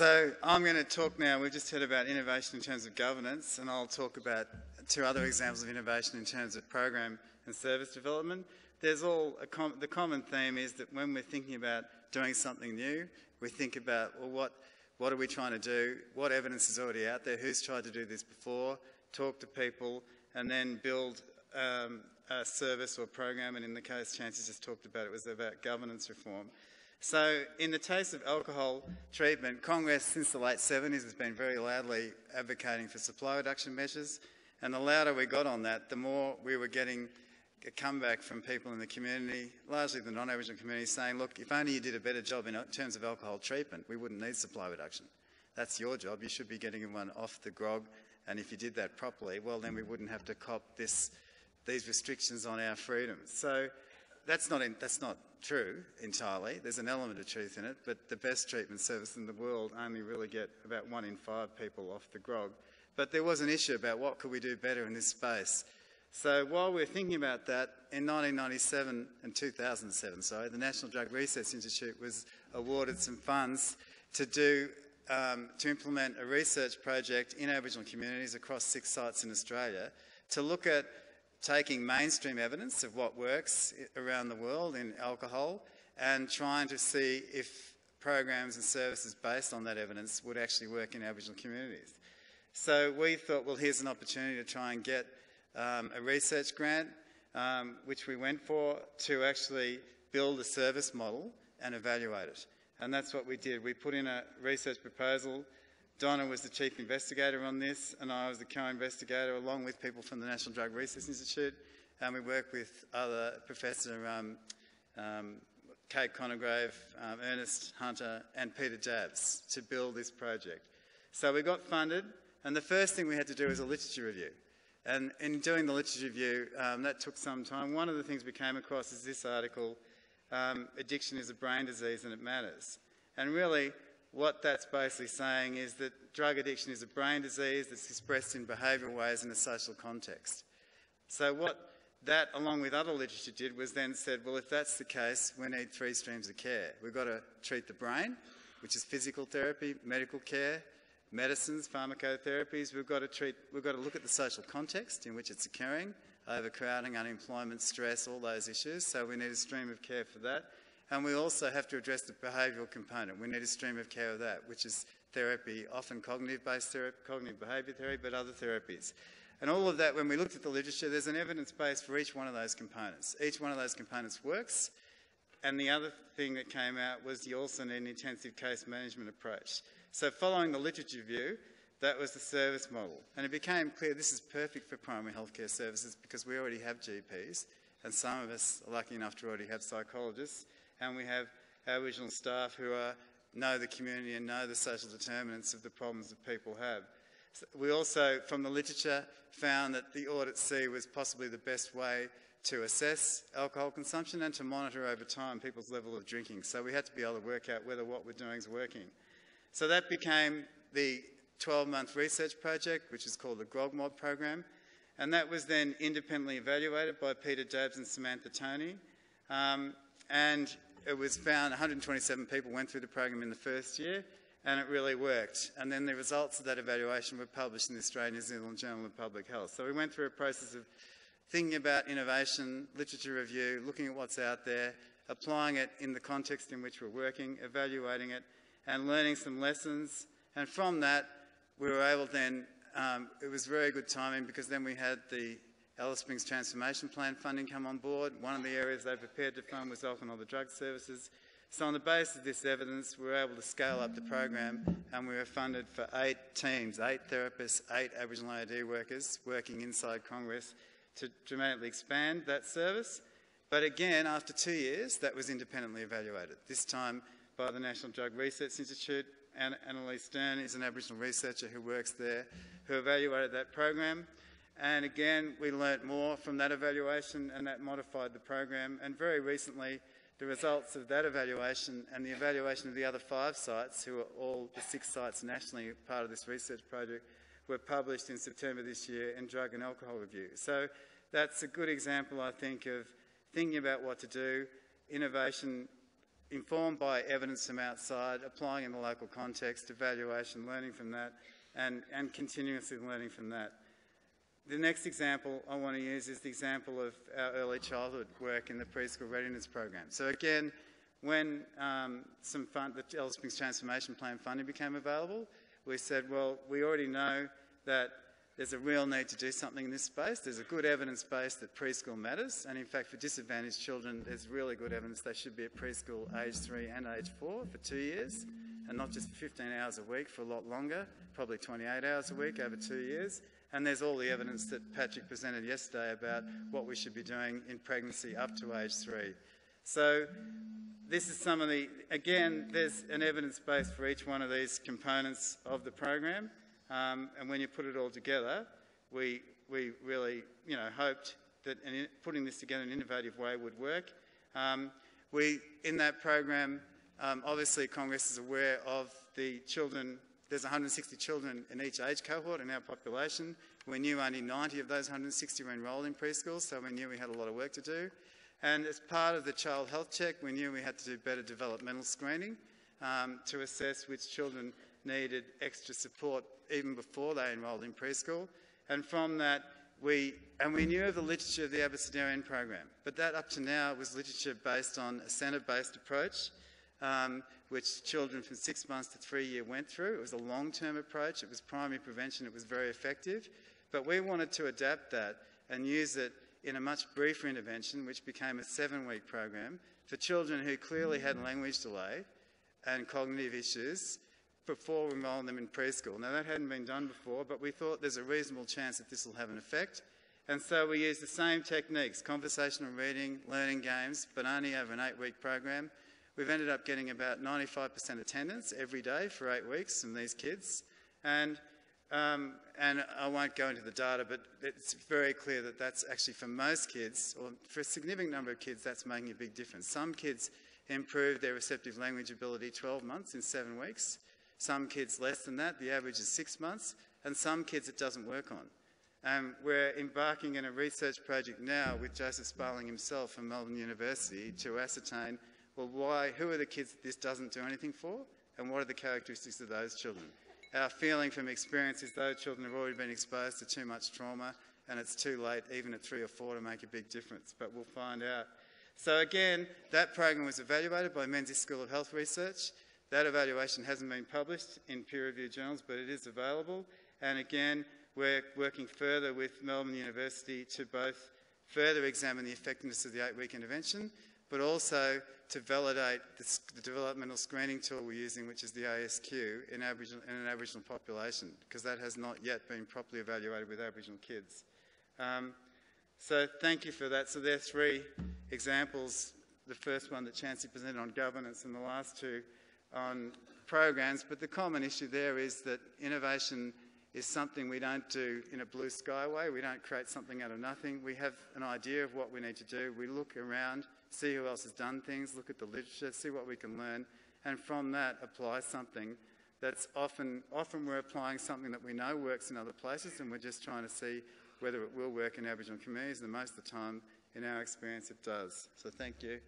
So I'm going to talk now, we've just heard about innovation in terms of governance, and I'll talk about two other examples of innovation in terms of program and service development. There's the common theme is that when we're thinking about doing something new, we think about, well, what are we trying to do? What evidence is already out there? Who's tried to do this before? Talk to people, and then build a service or program, and in the case Chancey just talked about, it was about governance reform. So in the case of alcohol treatment, Congress since the late 70s has been very loudly advocating for supply reduction measures, and the louder we got on that, the more we were getting a comeback from people in the community, largely the non-Aboriginal community, saying, look, if only you did a better job in terms of alcohol treatment, we wouldn't need supply reduction. That's your job, you should be getting everyone off the grog, and if you did that properly, well then we wouldn't have to cop these restrictions on our freedoms. So that's not true entirely. There's an element of truth in it, but the best treatment service in the world only really get about 1 in 5 people off the grog. But there was an issue about what could we do better in this space. So while we're thinking about that, in 1997 and 2007, the National Drug Research Institute was awarded some funds to implement a research project in Aboriginal communities across 6 sites in Australia to look at taking mainstream evidence of what works around the world in alcohol and trying to see if programs and services based on that evidence would actually work in Aboriginal communities. So we thought, well, here's an opportunity to try and get a research grant, which we went for, to actually build a service model and evaluate it. And that's what we did. We put in a research proposal. Donna was the chief investigator on this, and I was the co-investigator, along with people from the National Drug Research Institute, and we worked with other Professor Kate Conograve, Ernest Hunter and Peter Jabbs to build this project. So we got funded, and the first thing we had to do was a literature review. And in doing the literature review, that took some time. One of the things we came across is this article, Addiction is a Brain Disease and It Matters. And really, what that's basically saying is that drug addiction is a brain disease that's expressed in behavioural ways in a social context. So what that, along with other literature, did was then said, well, if that's the case, we need 3 streams of care. We've got to treat the brain, which is physical therapy, medical care, medicines, pharmacotherapies. We've got to look at the social context in which it's occurring, overcrowding, unemployment, stress, all those issues. So we need a stream of care for that. And we also have to address the behavioural component. We need a stream of care of that, which is therapy, often cognitive-based therapy, cognitive behaviour therapy, but other therapies. And all of that, when we looked at the literature, there's an evidence base for each one of those components. Each one of those components works. And the other thing that came out was you also need an intensive case management approach. So following the literature review, that was the service model. And it became clear this is perfect for primary healthcare services because we already have GPs, and some of us are lucky enough to already have psychologists, and we have Aboriginal staff who know the community and know the social determinants of the problems that people have. So we also, from the literature, found that the Audit C was possibly the best way to assess alcohol consumption and to monitor over time people's level of drinking. So we had to be able to work out whether what we're doing is working. So that became the 12-month research project, which is called the GrogMod program, and that was then independently evaluated by Peter Jabbs and Samantha Toney, and it was found 127 people went through the program in the first year, and it really worked. And then the results of that evaluation were published in the Australian New Zealand Journal of Public Health. So we went through a process of thinking about innovation, literature review, looking at what's out there, applying it in the context in which we're working, evaluating it, and learning some lessons. And from that, we were able then, it was very good timing because then we had the Alice Springs Transformation Plan funding come on board. One of the areas they prepared to fund was alcohol and other drug services. So on the basis of this evidence, we were able to scale up the program, and we were funded for 8 teams, 8 therapists, 8 Aboriginal AD workers working inside Congress to dramatically expand that service. But again, after 2 years, that was independently evaluated, this time by the National Drug Research Institute. And Annalise Stern is an Aboriginal researcher who works there, who evaluated that program. And again, we learnt more from that evaluation, and that modified the program. And very recently, the results of that evaluation and the evaluation of the other 5 sites, who are all the 6 sites nationally part of this research project, were published in September this year in Drug and Alcohol Review. So that's a good example, I think, of thinking about what to do. Innovation informed by evidence from outside, applying in the local context, evaluation, learning from that, and continuously learning from that. The next example I want to use is the example of our early childhood work in the preschool readiness program. So again, when the Alice Springs Transformation Plan funding became available, we said, well, we already know that there's a real need to do something in this space. There's a good evidence base that preschool matters, and in fact for disadvantaged children there's really good evidence they should be at preschool age 3 and age 4 for 2 years, and not just for 15 hours a week for a lot longer, probably 28 hours a week over 2 years. And there's all the evidence that Patrick presented yesterday about what we should be doing in pregnancy up to age 3. So this is some of the, again, there's an evidence base for each one of these components of the program, and when you put it all together, we really, hoped that putting this together in an innovative way would work. In that program, obviously Congress is aware of the children. There's 160 children in each age cohort in our population. We knew only 90 of those 160 were enrolled in preschool, so we knew we had a lot of work to do. And as part of the child health check, we knew we had to do better developmental screening to assess which children needed extra support even before they enrolled in preschool. And from that, we knew of the literature of the Aboriginal program, but that up to now was literature based on a centre-based approach, which children from 6 months to 3 years went through. It was a long-term approach. It was primary prevention. It was very effective. But we wanted to adapt that and use it in a much briefer intervention, which became a 7-week program for children who clearly had language delay and cognitive issues before enrolling them in preschool. Now, that hadn't been done before, but we thought there's a reasonable chance that this will have an effect. And so we used the same techniques, conversational reading, learning games, but only over an 8-week program. We've ended up getting about 95% attendance every day for 8 weeks from these kids. And I won't go into the data, but it's very clear that that's actually for most kids, or for a significant number of kids, that's making a big difference. Some kids improve their receptive language ability 12 months in 7 weeks. Some kids less than that, the average is 6 months, and some kids it doesn't work on. We're embarking in a research project now with Joseph Sparling himself from Melbourne University to ascertain, well, who are the kids that this doesn't do anything for, and what are the characteristics of those children? Our feeling from experience is those children have already been exposed to too much trauma, and it's too late, even at 3 or 4, to make a big difference, but we'll find out. So again, that program was evaluated by Menzies School of Health Research. That evaluation hasn't been published in peer-reviewed journals, but it is available. And again, we're working further with Melbourne University to both further examine the effectiveness of the 8-week intervention, but also to validate the developmental screening tool we're using, which is the ASQ, in an Aboriginal population, because that has not yet been properly evaluated with Aboriginal kids. So thank you for that. So there are 3 examples. The first one that Chancey presented on governance, and the last 2 on programs. But the common issue there is that innovation is something we don't do in a blue sky way. We don't create something out of nothing. We have an idea of what we need to do. We look around, see who else has done things, look at the literature, see what we can learn, and from that apply something that's often we're applying something that we know works in other places, and we're just trying to see whether it will work in Aboriginal communities, and most of the time, in our experience, it does. So thank you.